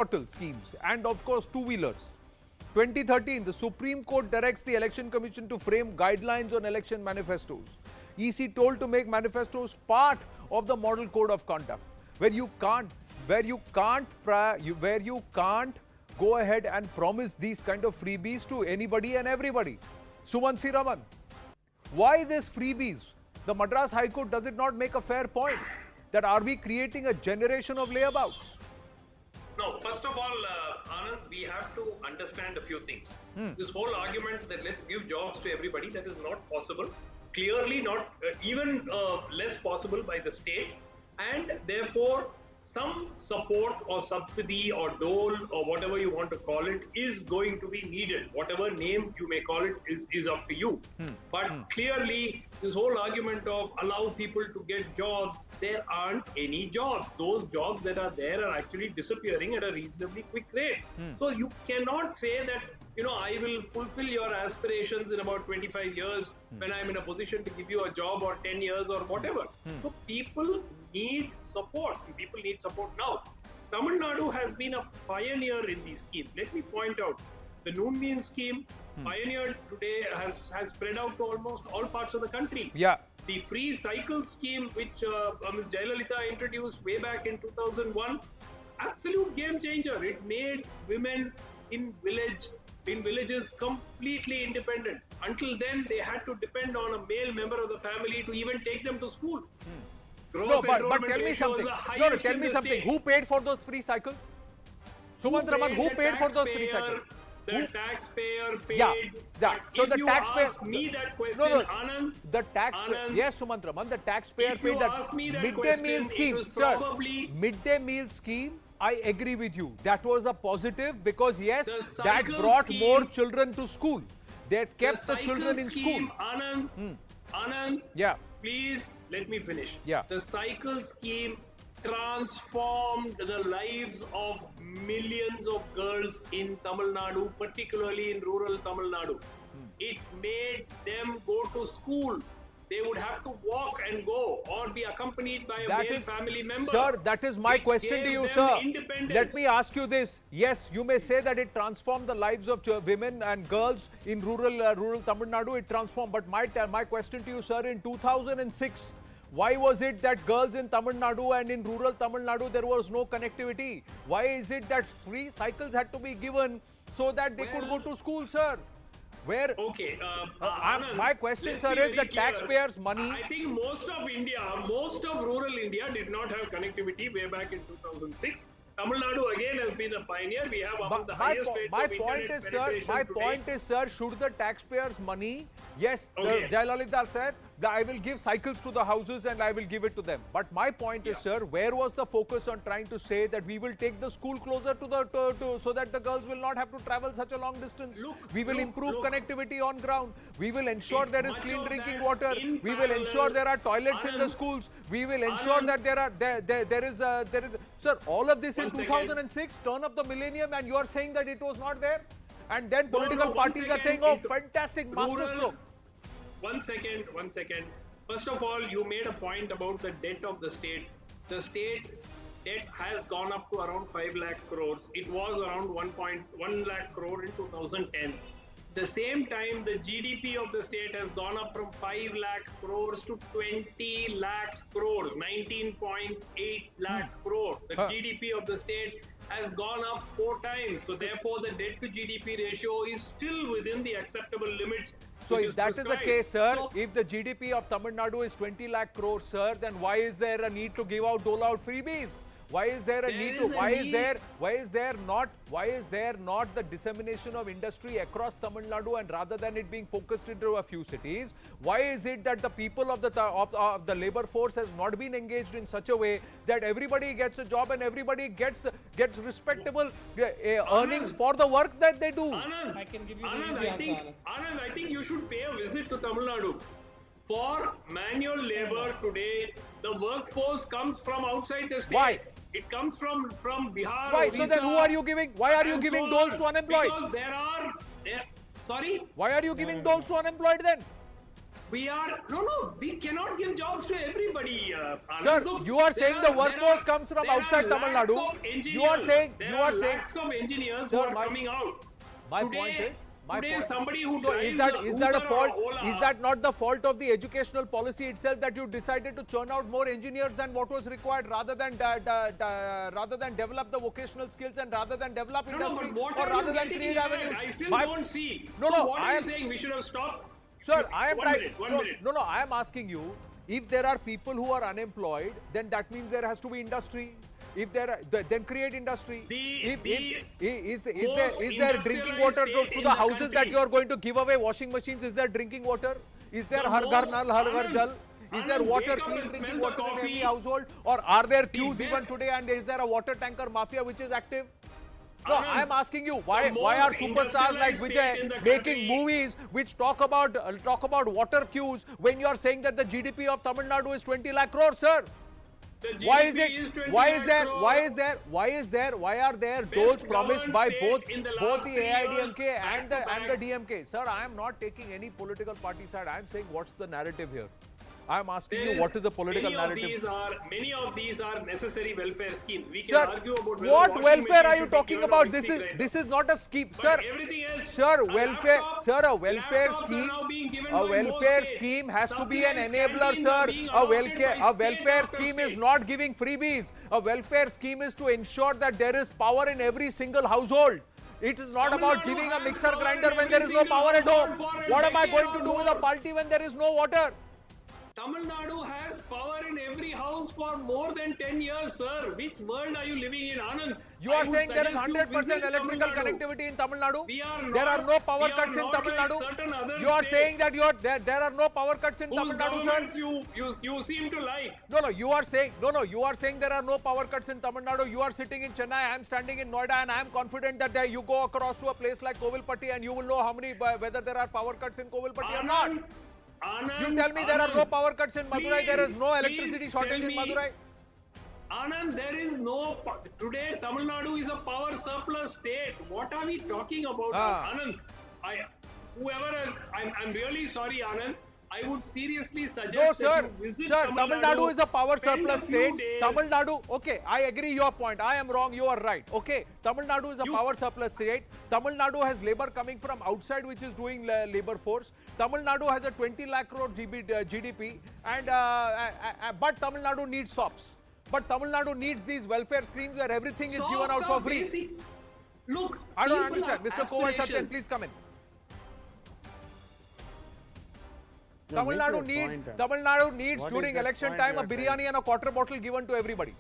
portal schemes and of course two-wheelers. 2013, the Supreme Court directs the Election Commission to frame guidelines on election manifestos. EC told to make manifestos part of the Model Code of Conduct, where you can't go ahead and promise these kind of freebies to anybody and everybody. Sumant Raman, why this freebies? The Madras High Court, does it not make a fair point that are we creating a generation of layabouts? No, first of all, Anand, we have to understand a few things. This whole argument that let's give jobs to everybody, that is not possible. Clearly not, even less possible by the state. And therefore, some support or subsidy or dole or whatever you want to call it is going to be needed. Whatever name you may call it is up to you. But clearly, this whole argument of allow people to get jobs, there aren't any jobs. Those jobs that are there are actually disappearing at a reasonably quick rate. So you cannot say that, I will fulfill your aspirations in about 25 years when I'm in a position to give you a job, or 10 years or whatever. So people need support. People need support now. Tamil Nadu has been a pioneer in these schemes. Let me point out, the Noon Mean scheme, pioneered today, has spread out to almost all parts of the country. Yeah. The free cycle scheme, which Ms. Jayalalitha introduced way back in 2001, absolute game changer. It made women in villages completely independent. Until then, they had to depend on a male member of the family to even take them to school. No, but tell me something. No, tell me something. Who paid for those free cycles? Sumant Raman, who paid for those free cycles? The taxpayer paid. Yeah. So the taxpayer. Ask me that question, No, Anand. The taxpayer. Yes, Sumant Raman, the taxpayer If you paid that. ask me that Midday question, meal it scheme, was sir. probably- Midday meal scheme. I agree with you. That was a positive because yes, The that cycle brought scheme- more children to school. That kept the cycle children in scheme, school. Anand, Yeah. please let me finish. Yeah. The cycle scheme transformed the lives of millions of girls in Tamil Nadu, particularly in rural Tamil Nadu. It made them go to school. They would have to walk and go or be accompanied by a male family member. Sir, that is my It question to gave you, them sir. independence. Let me ask you this. Yes, you may say that it transformed the lives of women and girls in rural Tamil Nadu. It transformed. But my question to you, sir, in 2006, why was it that girls in Tamil Nadu and in rural Tamil Nadu, there was no connectivity? Why is it that free cycles had to be given so that they could go to school, sir? Where? Okay. My question, let's sir, be is the very clear. taxpayers' money. I think most of rural India did not have connectivity way back in 2006. Tamil Nadu again has been a pioneer. We have among the highest rates of internet penetration today. Sir, should the taxpayers' money, yes, Okay. Jayalalitha said that I will give cycles to the houses and I will give it to them. But my point is, sir, where was the focus on trying to say that we will take the school closer to so that the girls will not have to travel such a long distance? We will improve connectivity on ground. We will ensure there is much clean of drinking that water. in We will ensure parallel, there are toilets in the Anand, schools. We will ensure that there is sir, all of this in One second. 2006, turn of the millennium, and you are saying that it was not there? And then political one parties are second. saying, oh, fantastic, masterstroke. One second. First of all, you made a point about the debt of the state. The state debt has gone up to around 5 lakh crores. It was around 1.1 lakh crore in 2010. The same time, the GDP of the state has gone up from 5 lakh crores to 20 lakh crores, 19.8 lakh crore. The GDP of the state has gone up 4 times. So therefore, the debt to GDP ratio is still within the acceptable limits. So which if that is the prescribed. case, sir, So- if the GDP of Tamil Nadu is 20 lakh crores, sir, then why is there a need to give out, dole out freebies? Why is there a need to? Why is there not the dissemination of industry across Tamil Nadu, and rather than it being focused into a few cities, why is it that the people of the labor force has not been engaged in such a way that everybody gets a job and everybody gets respectable earnings for the work that they do? Anand, I can give you the Anand, easy I think, answer, Anand, I think you should pay a visit to Tamil Nadu. For manual labor today, the workforce comes from outside the state. Why? It comes from Bihar. Why? So then who are you giving? Why are you and giving so doles on. to unemployed? Because sorry? Why are you giving doles to unemployed then? we cannot give jobs to everybody. Anand. Sir, Look, you are there saying the there workforce comes from there are outside Tamil lakhs Nadu. of engineers. You are saying- there you are are saying- lakhs of engineers Sir, who are my- coming out. My Today- point is, today somebody who so drives is that a a Uber or fault? Ola- Is that not the fault of the educational policy itself that you decided to churn out more engineers than what was required, rather than develop the vocational skills and rather than develop No, industry, but what or are rather you than getting create at? avenues? I still My- don't see. No, So no, what I are you am- saying? We should have stopped. Sir, I am One trying. minute, one no, minute. no, I am asking you. If there are people who are unemployed, then that means there has to be industry. If there are, then create industry. Is there drinking water to the houses that you are going to give away? Washing machines? Is there drinking water? Is there Har Ghar Nal, Har Ghar Jal? Is there water, clean drinking water in every household? Or are there queues even today? And is there a water tanker mafia which is active? No, Anand, I am asking you, why the are most superstars like industrialized state in Vijay the making country- movies which talk about water queues when you are saying that the GDP of Tamil Nadu is 20 lakh crores, sir? The Why is GDP it? 20 Why is lakh there? crore. Why are there those promised by governed both state in the both last the 3 AIDMK years, and back to the back? DMK? Sir, I am not taking any political party side. I am saying what's the narrative here. I am asking There you what is the political many narrative. Many of these are necessary welfare schemes. We can Sir, argue about whether what washing welfare machine are you should be talking given a about? mixing grinder. This is not a scheme, But sir. everything else, Sir, a welfare, laptop- sir, a welfare laptops are scheme, now being given a by most welfare states. scheme has to be an Subsidized enabler, canteens are sir. being A allotted by welfare state after scheme is state. not giving freebies. A welfare scheme is to ensure that there is power in every single household. It is not Tamil about Nadu giving a has mixer power grinder in when there is every no single power at home. household for a What am I decade going to or do with a more. party when there is no water? Tamil Nadu has power in every house for more than 10 years, sir. Which world are you living in, Anand? You I are would saying there is suggest you 100% visit Tamil electrical Nadu. connectivity in Tamil Nadu? We are There are not- no power we are cuts in not Tamil like Nadu? certain other You are states saying that there are no power cuts in whose Tamil Nadu, sir? governments you seem to like. No, you are saying you are saying there are no power cuts in Tamil Nadu. You are sitting in Chennai, I am standing in Noida, and I am confident that you go across to a place like Kovilpatti and you will know whether there are power cuts in Kovilpatti or not. Anand, You tell me there are no power cuts in Madurai, there is no please electricity shortage tell in me- Madurai. Anand, there is no. Today, Tamil Nadu is a power surplus state. What are we talking about, Ah. Anand? Whoever has. I'm really sorry, Anand. I would seriously suggest No, sir. that you visit Sir, Tamil Nadu is a power spend surplus a few state. days. Tamil Nadu, okay, I agree your point. I am wrong, you are right. Okay, Tamil Nadu is a You- power surplus state. Tamil Nadu has labor coming from outside, which is doing labor force. Tamil Nadu has a 20 lakh crore GDP, and but Tamil Nadu needs SOPs. But Tamil Nadu needs these welfare schemes where everything is given out Socks for are free. basic. Look, I don't people understand. have Mr. Kovar Satyan, aspirations. please come in. Yeah, Tamil make Nadu your needs point. Tamil Nadu needs What is during that election point time you a are trying? biryani and a quarter bottle given to everybody.